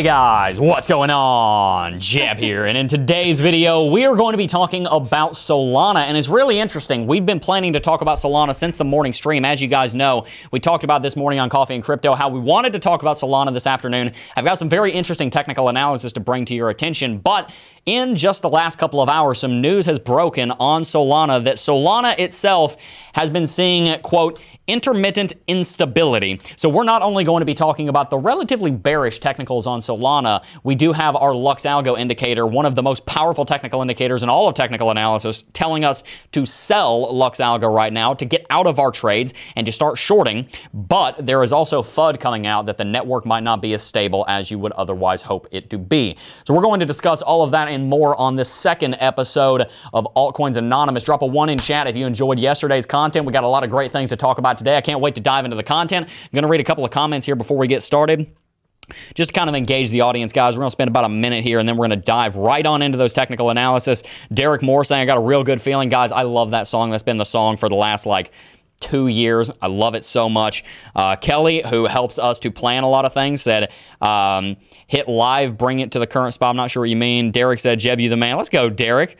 Hey guys, what's going on? Jebb here, and in today's video, we are going to be talking about Solana, and it's really interesting. We've been planning to talk about Solana since the morning stream. As you guys know, we talked about this morning on Coffee and Crypto, how we wanted to talk about Solana this afternoon. I've got some very interesting technical analysis to bring to your attention, but in just the last couple of hours, some news has broken on Solana that Solana itself has been seeing, quote, intermittent instability. So we're not only going to be talking about the relatively bearish technicals on Solana, we do have our Lux Algo indicator, one of the most powerful technical indicators in all of technical analysis, telling us to sell Lux Algo right now, to get out of our trades and to start shorting. But there is also FUD coming out that the network might not be as stable as you would otherwise hope it to be. So we're going to discuss all of that and more on this second episode of Altcoins Anonymous. Drop a 1 in chat if you enjoyed yesterday's content. We got a lot of great things to talk about today. I can't wait to dive into the content. I'm going to read a couple of comments here before we get started. Just to kind of engage the audience, guys. We're going to spend about a minute here, and then we're going to dive right on into those technical analysis. Derek Moore saying, I got a real good feeling. Guys, I love that song. That's been the song for the last, 2 years. I love it so much. Kelly, who helps us to plan a lot of things, said, hit live, bring it to the current spot. I'm not sure what you mean. Derek said, Jebb, you the man. Let's go, Derek.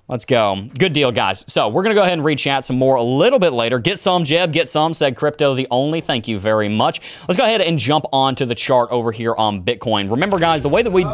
Let's go. Good deal, guys. So we're going to go ahead and read chat some more a little bit later. Get some, Jebb. Get some, said Crypto the Only. Thank you very much. Let's go ahead and jump on to the chart over here on Bitcoin. Remember, guys, the way that we...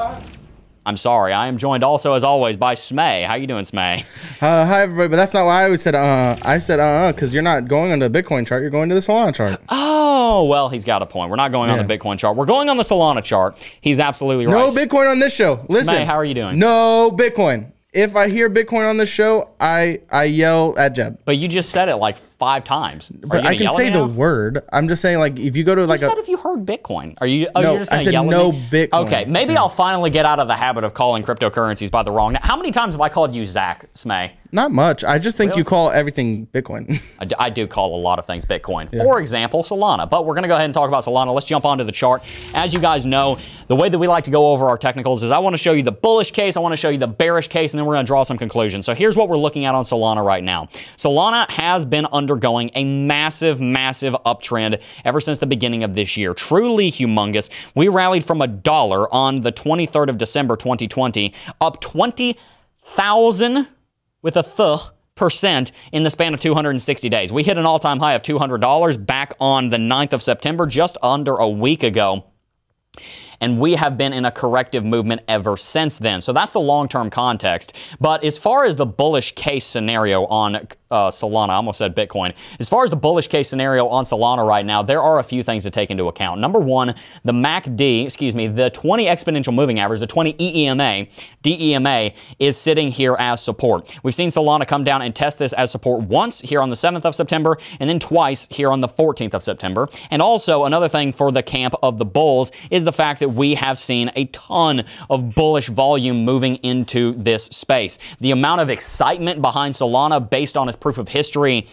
I'm sorry. I am joined also, as always, by Smay. How you doing, Smay? Hi, everybody. But that's not why I always said, I said, because you're not going on the Bitcoin chart. You're going to the Solana chart. Oh, well, he's got a point. We're not going on the Bitcoin chart. We're going on the Solana chart. He's absolutely right. No Bitcoin on this show. Listen. Smay, how are you doing? No Bitcoin. If I hear Bitcoin on the show, I yell at Jebb. But you just said it 5 times. But I can say the word. I'm just saying, if you go to you said if you heard Bitcoin. Are you? Oh, no, you're just gonna I said yell no at me? Bitcoin. Okay, maybe I'll finally get out of the habit of calling cryptocurrencies by the wrong name. How many times have I called you Zach, Smay? Not much. I just think you call everything Bitcoin. I do call a lot of things Bitcoin. Yeah. For example, Solana. But we're going to go ahead and talk about Solana. Let's jump onto the chart. As you guys know, the way that we like to go over our technicals is I want to show you the bullish case, I want to show you the bearish case, and then we're going to draw some conclusions. So here's what we're looking at on Solana right now. Solana has been undergoing a massive uptrend ever since the beginning of this year. Truly humongous. We rallied from $1 on the 23rd of December 2020, up 20,000 with a % in the span of 260 days. We hit an all-time high of $200 back on the 9th of September, just under a week ago. And we have been in a corrective movement ever since then. So that's the long-term context. But as far as the bullish case scenario on Solana, I almost said Bitcoin. As far as the bullish case scenario on Solana right now, there are a few things to take into account. Number one, the the 20 exponential moving average, the 20 DEMA, is sitting here as support. We've seen Solana come down and test this as support once here on the 7th of September, and then twice here on the 14th of September. And also, another thing for the camp of the bulls is the fact that we have seen a ton of bullish volume moving into this space. The amount of excitement behind Solana based on its proof of history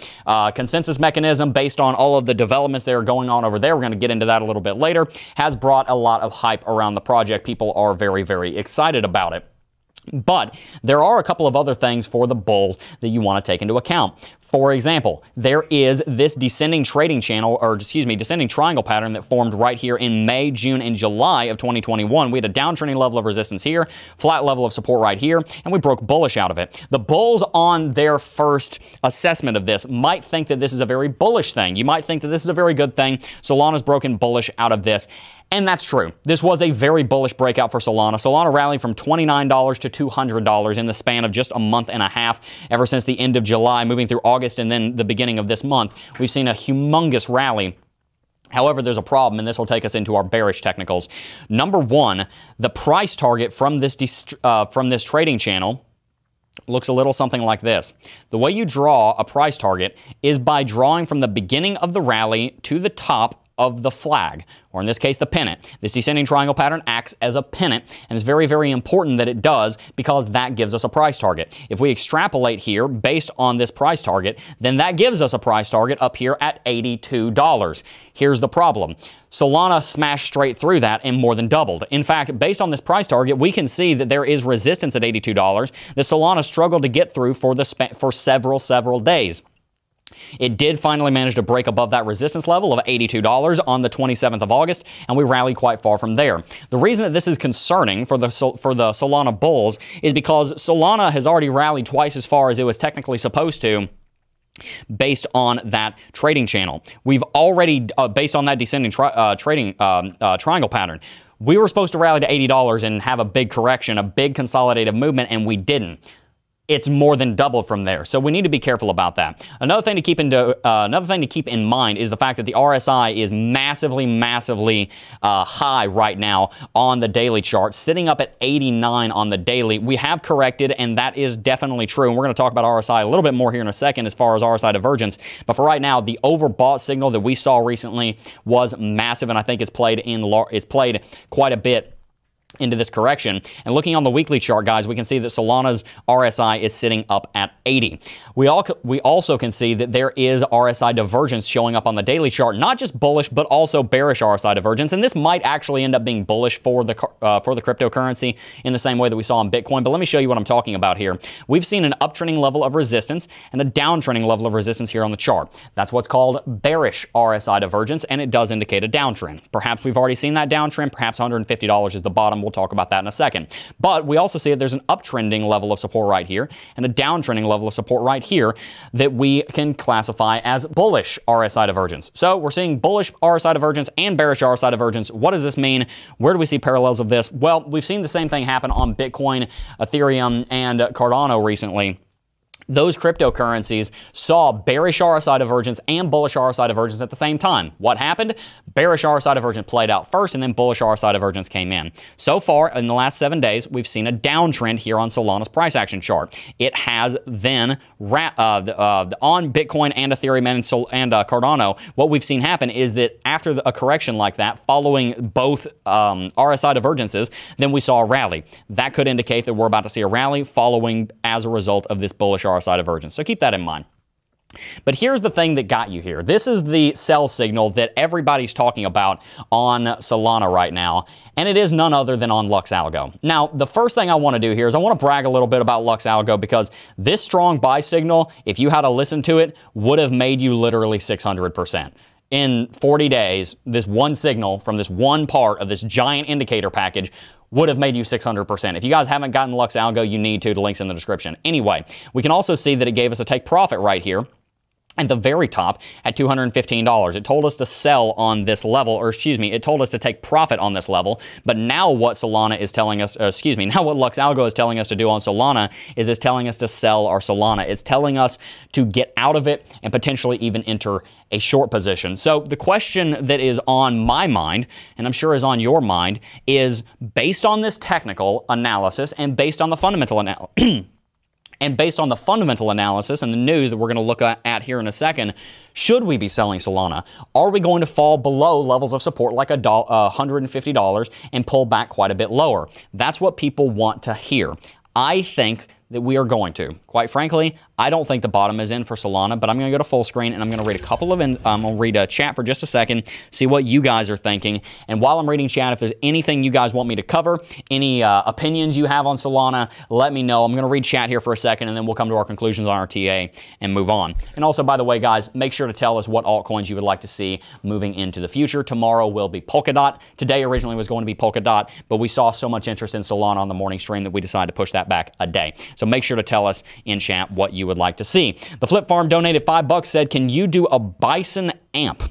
consensus mechanism, based on all of the developments that are going on over there, we're going to get into that a little bit later, has brought a lot of hype around the project. People are very excited about it. But there are a couple of other things for the bulls that you want to take into account. For example, there is this descending trading channel, or descending triangle pattern that formed right here in May, June, and July of 2021. We had a downtrending level of resistance here, flat level of support right here, and we broke bullish out of it. The bulls on their first assessment of this might think that this is a very bullish thing. You might think that this is a very good thing. Solana's broken bullish out of this. And that's true. This was a very bullish breakout for Solana. Solana rallied from $29 to $200 in the span of just a month and a half ever since the end of July, moving through August and then the beginning of this month. We've seen a humongous rally. However, there's a problem, and this will take us into our bearish technicals. Number one, the price target from this trading channel looks a little something like this. The way you draw a price target is by drawing from the beginning of the rally to the top of the flag, or in this case, the pennant. This descending triangle pattern acts as a pennant, and it's very important that it does, because that gives us a price target. If we extrapolate here based on this price target, then that gives us a price target up here at $82. Here's the problem. Solana smashed straight through that and more than doubled. In fact, based on this price target, we can see that there is resistance at $82 that Solana struggled to get through for several days. It did finally manage to break above that resistance level of $82 on the 27th of August, and we rallied quite far from there. The reason that this is concerning for the Solana bulls is because Solana has already rallied twice as far as it was technically supposed to, based on that trading channel. We've already, based on that descending trading triangle pattern, we were supposed to rally to $80 and have a big correction, a big consolidative movement, and we didn't. It's more than doubled from there. So we need to be careful about that. Another thing to keep in mind is the fact that the RSI is massively high right now on the daily chart, sitting up at 89 on the daily. We have corrected, and that is definitely true. And we're going to talk about RSI a little bit more here in a second as far as RSI divergence. But for right now, the overbought signal that we saw recently was massive, and I think it's played quite a bit into this correction. And looking on the weekly chart, guys, we can see that Solana's RSI is sitting up at 80. We also can see that there is RSI divergence showing up on the daily chart, not just bullish, but also bearish RSI divergence. And this might actually end up being bullish for the cryptocurrency in the same way that we saw in Bitcoin. But let me show you what I'm talking about here. We've seen an uptrending level of resistance and a downtrending level of resistance here on the chart. That's what's called bearish RSI divergence, and it does indicate a downtrend. Perhaps we've already seen that downtrend. Perhaps $150 is the bottom. We'll talk about that in a second. But we also see that there's an uptrending level of support right here and a downtrending level of support right here that we can classify as bullish RSI divergence. So we're seeing bullish RSI divergence and bearish RSI divergence. What does this mean? Where do we see parallels of this? Well, we've seen the same thing happen on Bitcoin, Ethereum, and Cardano recently. Those cryptocurrencies saw bearish RSI divergence and bullish RSI divergence at the same time. What happened? Bearish RSI divergence played out first, and then bullish RSI divergence came in. So far, in the last 7 days, we've seen a downtrend here on Solana's price action chart. It has then, on Bitcoin and Ethereum and Cardano, what we've seen happen is that after a correction like that, following both RSI divergences, then we saw a rally. That could indicate that we're about to see a rally following as a result of this bullish RSI divergence. So keep that in mind. But here's the thing that got you here. This is the sell signal that everybody's talking about on Solana right now, and it is none other than on Lux Algo. Now, the first thing I want to do here is I want to brag a little bit about Lux Algo, because this strong buy signal, if you had to listen to it, would have made you literally 600%. In 40 days, this one signal from this one part of this giant indicator package would have made you 600%. If you guys haven't gotten Lux Algo, you need to. The link's in the description. Anyway, we can also see that it gave us a take profit right here at the very top at $215. It told us to sell on this level, or excuse me, it told us to take profit on this level. But now what Solana is telling us, now what Lux Algo is telling us to do on Solana is it's telling us to sell our Solana. It's telling us to get out of it and potentially even enter a short position. So the question that is on my mind, and I'm sure is on your mind, is based on this technical analysis and based on the fundamental analysis, and based on the fundamental analysis and the news that we're going to look at here in a second, should we be selling Solana? Are we going to fall below levels of support like $150 and pull back quite a bit lower? That's what people want to hear. I think that we are going to. Quite frankly, I don't think the bottom is in for Solana, but I'm going to go to full screen and I'm going to read a couple of, I'm going to read a chat for just a second, see what you guys are thinking. And while I'm reading chat, if there's anything you guys want me to cover, any opinions you have on Solana, let me know. I'm going to read chat here for a second, and then we'll come to our conclusions on our TA and move on. And also, by the way, guys, make sure to tell us what altcoins you would like to see moving into the future. Tomorrow will be Polkadot. Today originally was going to be Polkadot, but we saw so much interest in Solana on the morning stream that we decided to push that back a day. So make sure to tell us in chat what you would like to see. The Flip Farm donated $5, said, can you do a Bison amp?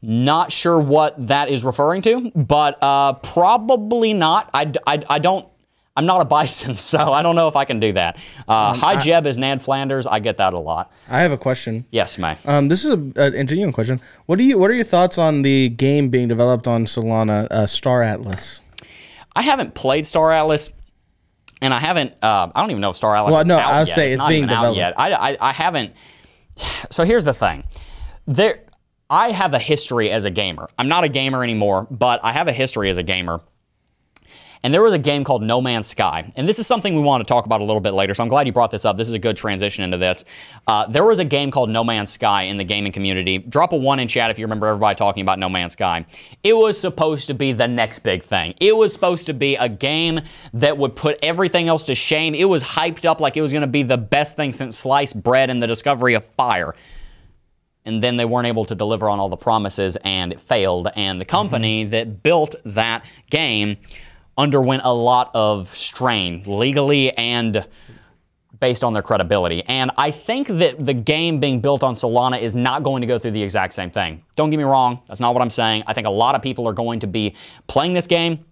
Not sure what that is referring to, but probably not. I'm not a Bison, so I don't know if I can do that. Hi, Jebb is Nad Flanders. I get that a lot. I have a question. Yes, May. This is a genuine question. What are your thoughts on the game being developed on Solana, Star Atlas? I haven't played Star Atlas. And I haven't, I don't even know if Star Atlas is out I'll yet. say it's being developed. Yet. I haven't. So here's the thing. I have a history as a gamer. I'm not a gamer anymore, but I have a history as a gamer. And there was a game called No Man's Sky. And this is something we want to talk about a little bit later, so I'm glad you brought this up. This is a good transition into this. There was a game called No Man's Sky in the gaming community. Drop a 1 in chat if you remember everybody talking about No Man's Sky. It was supposed to be the next big thing. It was supposed to be a game that would put everything else to shame. It was hyped up like it was going to be the best thing since sliced bread and the discovery of fire. And then they weren't able to deliver on all the promises, and it failed. And the company that built that game underwent a lot of strain, legally and based on their credibility. And I think that the game being built on Solana is not going to go through the exact same thing. Don't get me wrong, that's not what I'm saying. I think a lot of people are going to be playing this game.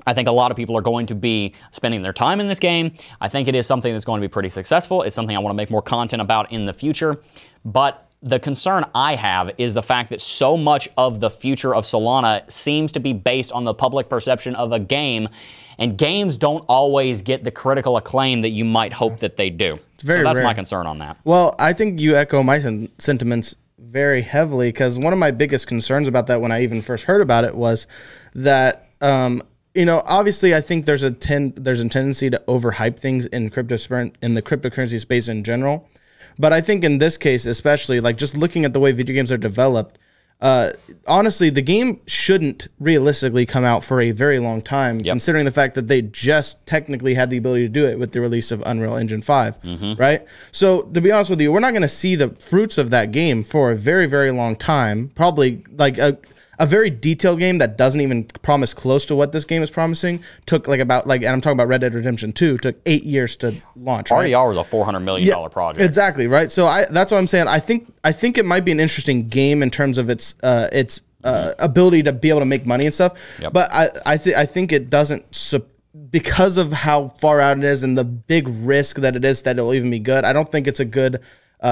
I think a lot of people are going to be spending their time in this game. I think it is something that's going to be pretty successful. It's something I want to make more content about in the future. But the concern I have is the fact that so much of the future of Solana seems to be based on the public perception of a game, and games don't always get the critical acclaim that you might hope that they do. So that's my concern on that. Well, I think you echo my sentiments very heavily, because one of my biggest concerns about that when I even first heard about it was that, you know, obviously I think there's a tendency to overhype things in the cryptocurrency space in general. But I think in this case, especially, like just looking at the way video games are developed, honestly, the game shouldn't realistically come out for a very long time, considering the fact that they just technically had the ability to do it with the release of Unreal Engine 5, right? So to be honest with you, we're not going to see the fruits of that game for a very, very long time, probably like a very detailed game that doesn't even promise close to what this game is promising took and I'm talking about Red Dead Redemption 2, took 8 years to launch. RDR was a $400 million project. Exactly, right? So that's what I'm saying. I think it might be an interesting game in terms of its ability to be able to make money and stuff. But I think it doesn't, because of how far out it is and the big risk that it is that it'll even be good. I don't think it's a good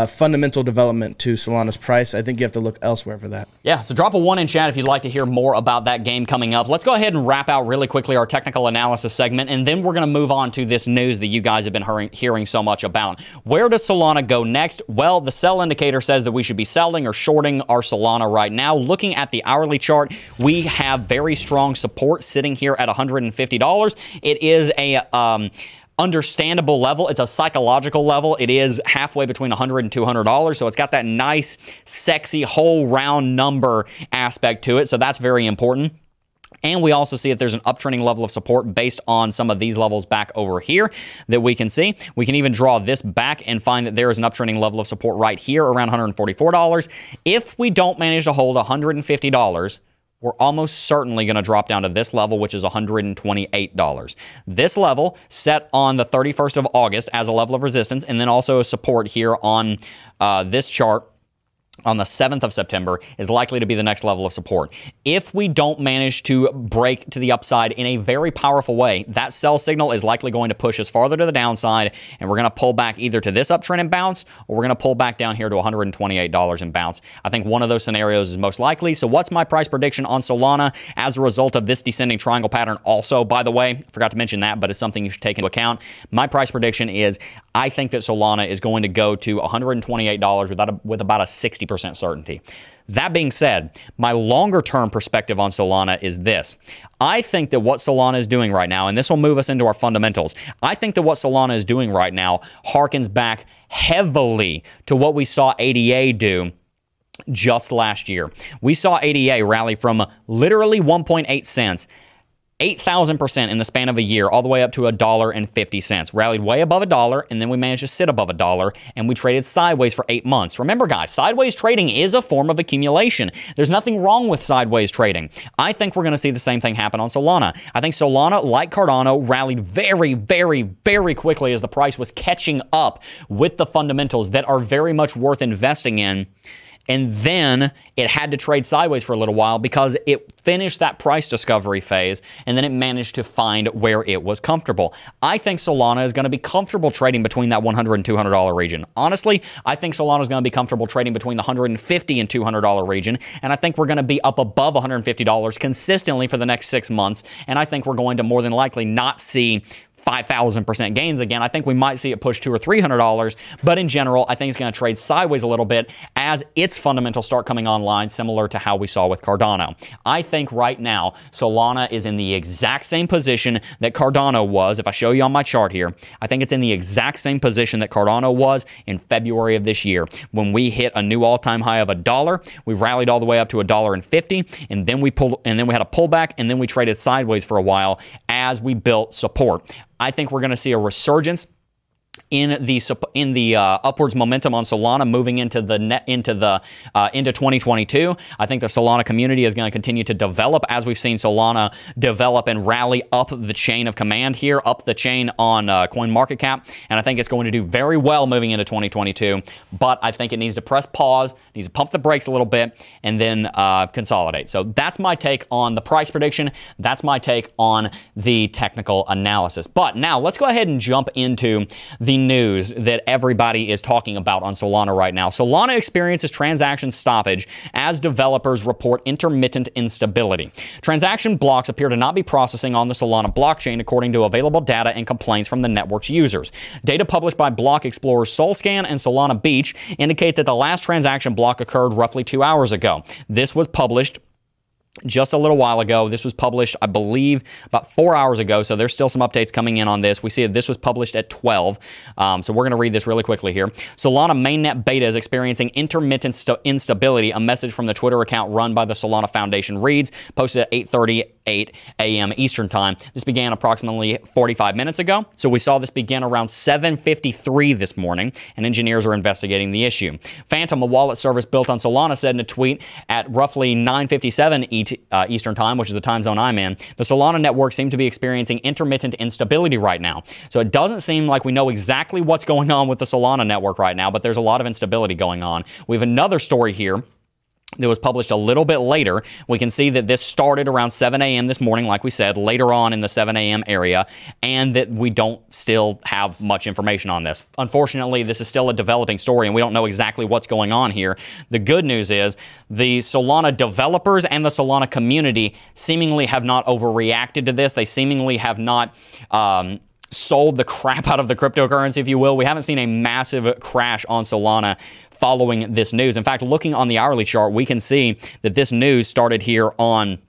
fundamental development to Solana's price. I think you have to look elsewhere for that. Yeah, so drop a 1 in chat if you'd like to hear more about that game coming up. Let's go ahead and wrap out really quickly our technical analysis segment, and then we're going to move on to this news that you guys have been hearing so much about. Where does Solana go next? Well, the sell indicator says that we should be selling or shorting our Solana right now. Looking at the hourly chart, we have very strong support sitting here at $150. It is a understandable level. It's a psychological level. It is halfway between $100 and $200, so it's got that nice, sexy, whole round number aspect to it, so that's very important. And we also see that there's an uptrending level of support based on some of these levels back over here that we can see. We can even draw this back and find that there is an uptrending level of support right here around $144. If we don't manage to hold $150, we're almost certainly going to drop down to this level, which is $128. This level set on the 31st of August as a level of resistance, and then also a support here on this chart on the 7th of September is likely to be the next level of support. If we don't manage to break to the upside in a very powerful way, that sell signal is likely going to push us farther to the downside, and we're going to pull back either to this uptrend and bounce, or we're going to pull back down here to $128 and bounce. I think one of those scenarios is most likely. So what's my price prediction on Solana as a result of this descending triangle pattern? Also, by the way, I forgot to mention that, but it's something you should take into account. My price prediction is I think that Solana is going to go to $128 with about a 60% certainty. That being said, my longer term perspective on Solana is this. I think that what Solana is doing right now, and this will move us into our fundamentals, I think that what Solana is doing right now harkens back heavily to what we saw ADA do just last year. We saw ADA rally from literally 1.8 cents 8,000% in the span of a year, all the way up to $1.50. Rallied way above $1, and then we managed to sit above $1, and we traded sideways for 8 months. Remember, guys, sideways trading is a form of accumulation. There's nothing wrong with sideways trading. I think we're going to see the same thing happen on Solana. I think Solana, like Cardano, rallied very, very, very quickly as the price was catching up with the fundamentals that are very much worth investing in. And then it had to trade sideways for a little while because it finished that price discovery phase, and then it managed to find where it was comfortable. I think Solana is going to be comfortable trading between that $100 and $200 region. Honestly, I think Solana is going to be comfortable trading between the $150 and $200 region, and I think we're going to be up above $150 consistently for the next 6 months, and I think we're going to more than likely not see 5,000% gains again. I think we might see it push $200 or $300, but in general, I think it's going to trade sideways a little bit as its fundamentals start coming online, similar to how we saw with Cardano. I think right now, Solana is in the exact same position that Cardano was. If I show you on my chart here, I think it's in the exact same position that Cardano was in February of this year. When we hit a new all-time high of $1, we rallied all the way up to $1.50, and then we had a pullback, and then we traded sideways for a while as we built support. I think we're going to see a resurgence in the upwards momentum on Solana moving into 2022. I think the Solana community is going to continue to develop as we've seen Solana develop and rally up the chain of command here, up the chain on CoinMarketCap, and I think it's going to do very well moving into 2022. But I think it needs to press pause, needs to pump the brakes a little bit, and then consolidate. So that's my take on the price prediction. That's my take on the technical analysis. But now let's go ahead and jump into the news that everybody is talking about on Solana right now. Solana experiences transaction stoppage as developers report intermittent instability. Transaction blocks appear to not be processing on the Solana blockchain according to available data and complaints from the network's users. Data published by block explorers SolScan and Solana Beach indicate that the last transaction block occurred roughly 2 hours ago. This was published just a little while ago. This was published, I believe, about 4 hours ago, so there's still some updates coming in on this. We see that this was published at 12, so we're going to read this really quickly here. Solana mainnet beta is experiencing intermittent instability, a message from the Twitter account run by the Solana Foundation reads, posted at 8:38 a.m. Eastern Time. This began approximately 45 minutes ago, so we saw this begin around 7:53 this morning, and engineers are investigating the issue. Phantom, a wallet service built on Solana, said in a tweet at roughly 9:57 Eastern Time, which is the time zone I'm in, the Solana network seemed to be experiencing intermittent instability right now. So it doesn't seem like we know exactly what's going on with the Solana network right now, but there's a lot of instability going on. We have another story here that was published a little bit later. We can see that this started around 7 a.m. this morning, like we said, later on in the 7 a.m. area, and that we don't still have much information on this. Unfortunately, this is still a developing story, and we don't know exactly what's going on here. The good news is the Solana developers and the Solana community seemingly have not overreacted to this. They seemingly have not sold the crap out of the cryptocurrency, if you will. We haven't seen a massive crash on Solana following this news. In fact, looking on the hourly chart, we can see that this news started here on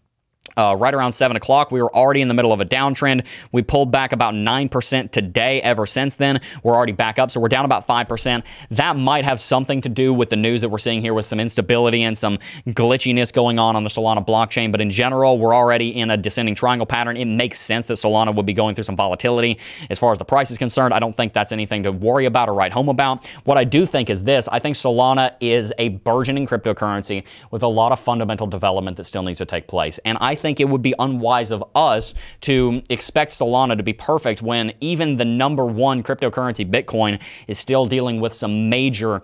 right around 7 o'clock. We were already in the middle of a downtrend. We pulled back about 9% today. Ever since then, we're already back up, so we're down about 5%. That might have something to do with the news that we're seeing here with some instability and some glitchiness going on the Solana blockchain, but in general, we're already in a descending triangle pattern. It makes sense that Solana would be going through some volatility. As far as the price is concerned, I don't think that's anything to worry about or write home about. What I do think is this. I think Solana is a burgeoning cryptocurrency with a lot of fundamental development that still needs to take place, and I think it would be unwise of us to expect Solana to be perfect when even the #1 cryptocurrency, Bitcoin, is still dealing with some major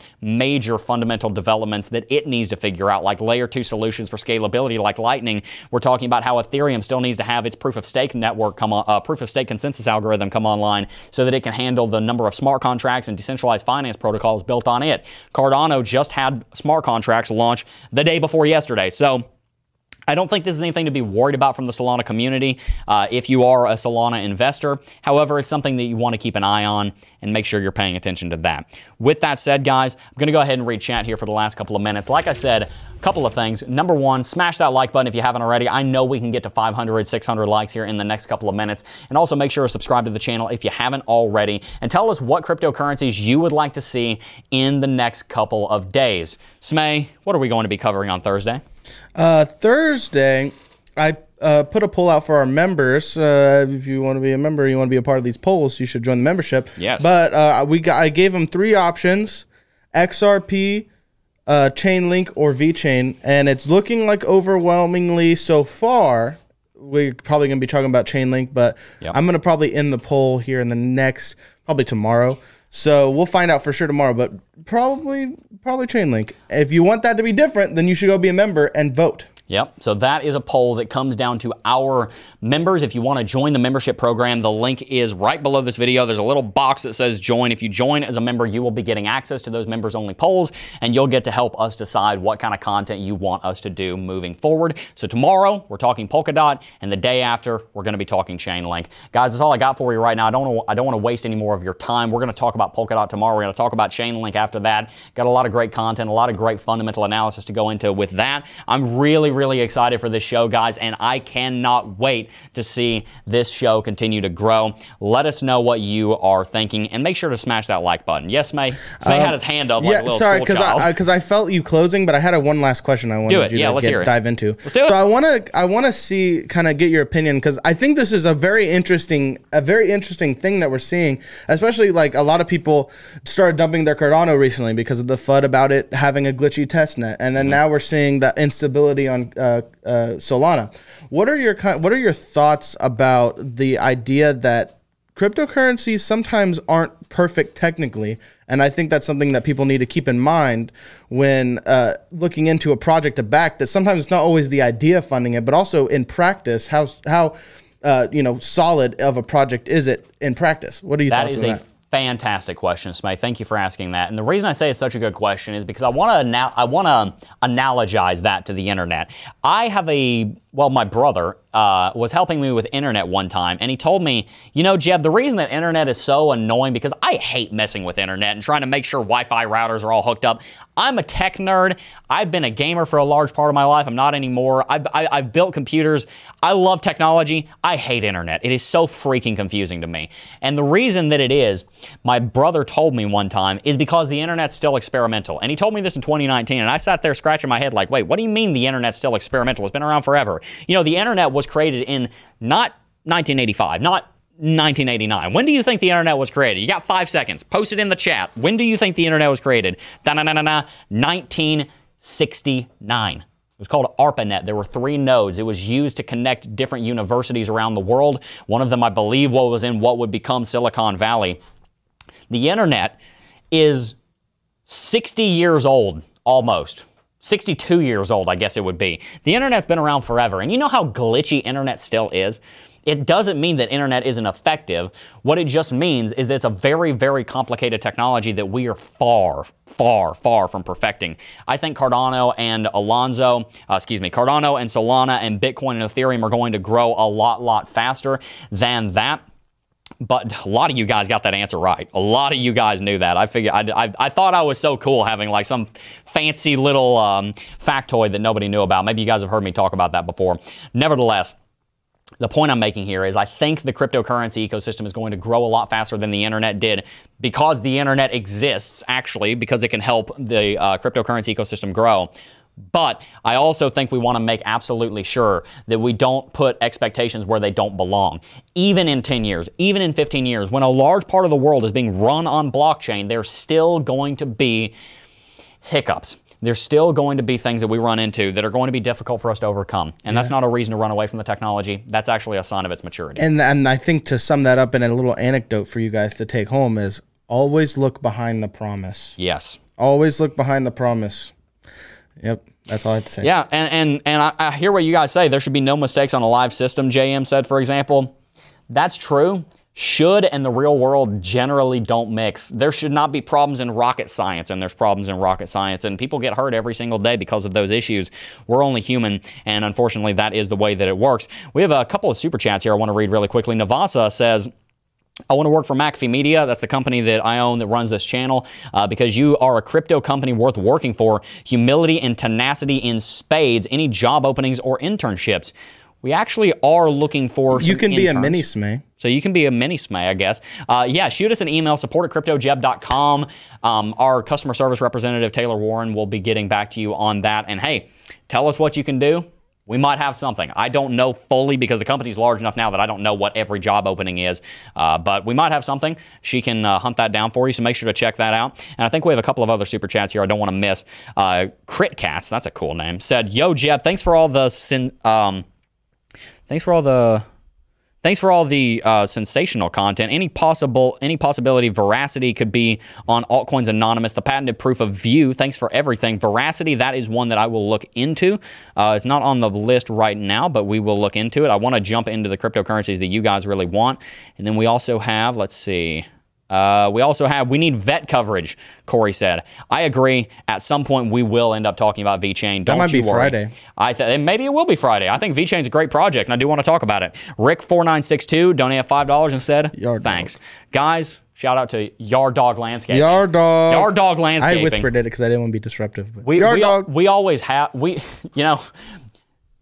fundamental developments that it needs to figure out, like layer 2 solutions for scalability like Lightning. We're talking about how Ethereum still needs to have its proof of stake network proof of stake consensus algorithm come online so that it can handle the number of smart contracts and decentralized finance protocols built on it. Cardano just had smart contracts launch the day before yesterday. So I don't think this is anything to be worried about from the Solana community if you are a Solana investor. However, it's something that you want to keep an eye on and make sure you're paying attention to that. With that said, guys, I'm going to go ahead and read chat here for the last couple of minutes. Like I said, a couple of things. Number one, smash that like button if you haven't already. I know we can get to 500, 600 likes here in the next couple of minutes. And also make sure to subscribe to the channel if you haven't already. And tell us what cryptocurrencies you would like to see in the next couple of days. Smay, what are we going to be covering on Thursday? Thursday, I put a poll out for our members. If you want to be a member, you want to be a part of these polls, you should join the membership. Yes. But I gave them 3 options: XRP, Chainlink, or VeChain, and it's looking like overwhelmingly so far we're probably going to be talking about Chainlink, but I'm going to probably end the poll here in the next, probably tomorrow. So we'll find out for sure tomorrow, but probably Chainlink. If you want that to be different, then you should go be a member and vote. Yep. So that is a poll that comes down to our members. If you want to join the membership program, the link is right below this video. There's a little box that says join. If you join as a member, you will be getting access to those members only polls, and you'll get to help us decide what kind of content you want us to do moving forward. So tomorrow we're talking Polkadot, and the day after we're going to be talking Chainlink. Guys, that's all I got for you right now. I don't want to waste any more of your time. We're going to talk about Polkadot tomorrow. We're going to talk about Chainlink after that. Got a lot of great content, a lot of great fundamental analysis to go into with that. I'm really excited for this show, guys, and I cannot wait to see this show continue to grow. Let us know what you are thinking, and make sure to smash that like button. Yes, May? May had his hand up like a little sorry, school child. because I felt you closing, but I had one last question I wanted you to dive into. Let's do it. So I want to see, kind of get your opinion, because I think this is a very interesting thing that we're seeing, especially like a lot of people started dumping their Cardano recently because of the FUD about it having a glitchy testnet, and then now we're seeing that instability on Solana. What are your thoughts about the idea that cryptocurrencies sometimes aren't perfect technically? And I think that's something that people need to keep in mind when looking into a project to back, that sometimes it's not always the idea funding it, but also in practice, how solid of a project is it in practice? What are you thoughts on that? Fantastic question, Smay. Thank you for asking that. And the reason I say it's such a good question is because I want to analogize that to the internet. My brother was helping me with internet one time, and he told me, Jebb, the reason that internet is so annoying, because I hate messing with internet and trying to make sure Wi-Fi routers are all hooked up. I'm a tech nerd. I've been a gamer for a large part of my life. I'm not anymore. I've built computers. I love technology. I hate internet. It is so freaking confusing to me. And the reason that it is, my brother told me one time, is because the internet's still experimental. And he told me this in 2019, and I sat there scratching my head like, wait, what do you mean the internet's still experimental? It's been around forever. The internet was created in not 1985, not 1989. When do you think the internet was created? You got 5 seconds. Post it in the chat. When do you think the internet was created? 1969. It was called ARPANET. There were 3 nodes. It was used to connect different universities around the world. One of them, I believe, was in what would become Silicon Valley. The internet is 60 years old, almost. 62 years old, I guess it would be. The internet's been around forever, and you know how glitchy internet still is? It doesn't mean that internet isn't effective. What it just means is that it's a very complicated technology that we are far from perfecting. I think Cardano and Solana and Bitcoin and Ethereum are going to grow a lot faster than that. But a lot of you guys got that answer right. A lot of you guys knew that. I figured I thought I was so cool having like some fancy little factoid that nobody knew about. Maybe you guys have heard me talk about that before. Nevertheless, the point I'm making here is I think the cryptocurrency ecosystem is going to grow a lot faster than the internet did, because the internet exists, actually, because it can help the cryptocurrency ecosystem grow. But I also think we want to make absolutely sure that we don't put expectations where they don't belong. Even in 10 years, even in 15 years, when a large part of the world is being run on blockchain, there's still going to be hiccups. There's still going to be things that we run into that are going to be difficult for us to overcome. And that's not a reason to run away from the technology. That's actually a sign of its maturity. And I think to sum that up in a little anecdote for you guys to take home is always look behind the promise. Yes. Always look behind the promise. Yep, that's all I have to say. Yeah, and I hear what you guys say. There should be no mistakes on a live system, JM said, for example. That's true. Should and the real world generally don't mix. There should not be problems in rocket science, and there's problems in rocket science, and people get hurt every single day because of those issues. We're only human, and unfortunately, that is the way that it works. We have a couple of super chats here I want to read really quickly. Navasa says, I want to work for McAfee Media. That's the company that I own that runs this channel, because you are a crypto company worth working for. Humility and tenacity in spades. Any job openings or internships? We actually are looking for some You can be interns. a mini SME. So you can be a mini SME, I guess. Yeah, shoot us an email, support@cryptojebb.com. Our customer service representative, Taylor Warren, will be getting back to you on that. And hey, tell us what you can do. We might have something. I don't know fully, because the company's large enough now that I don't know what every job opening is. But we might have something. She can hunt that down for you, so make sure to check that out. And I think we have a couple of other super chats here I don't want to miss. Critcats, that's a cool name, said, Yo, Jebb, thanks for all the Thanks for all the sensational content. Any possibility Veracity could be on Altcoins Anonymous, the patented proof of view. Thanks for everything. Veracity, that is one that I will look into. It's not on the list right now, but we will look into it. I want to jump into the cryptocurrencies that you guys really want. And then we also have, let's see. We need vet coverage, Corey said. I agree. At some point, we will end up talking about VeChain. Don't you worry. That might be Friday. Maybe it will be Friday. I think VeChain's a great project, and I do want to talk about it. Rick4962 donated $5 and said, Thanks. Guys, shout out to Yard Dog Landscaping. Yard Dog Landscaping. I whispered it because I didn't want to be disruptive. But we always have,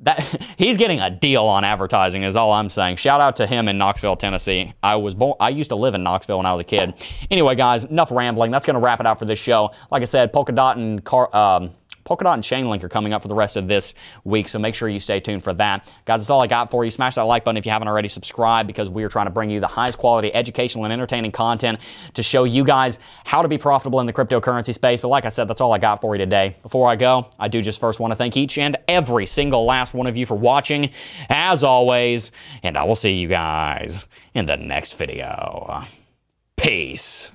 that he's getting a deal on advertising is all I'm saying. Shout out to him in Knoxville, Tennessee. I used to live in Knoxville when I was a kid. Anyway, guys, enough rambling. That's going to wrap it out for this show. Like I said, Polkadot and Chainlink are coming up for the rest of this week, so make sure you stay tuned for that. Guys, that's all I got for you. Smash that like button if you haven't already. Subscribe, because we are trying to bring you the highest quality educational and entertaining content to show you guys how to be profitable in the cryptocurrency space. But like I said, that's all I got for you today. Before I go, I do just first want to thank each and every single last one of you for watching, as always, and I will see you guys in the next video. Peace.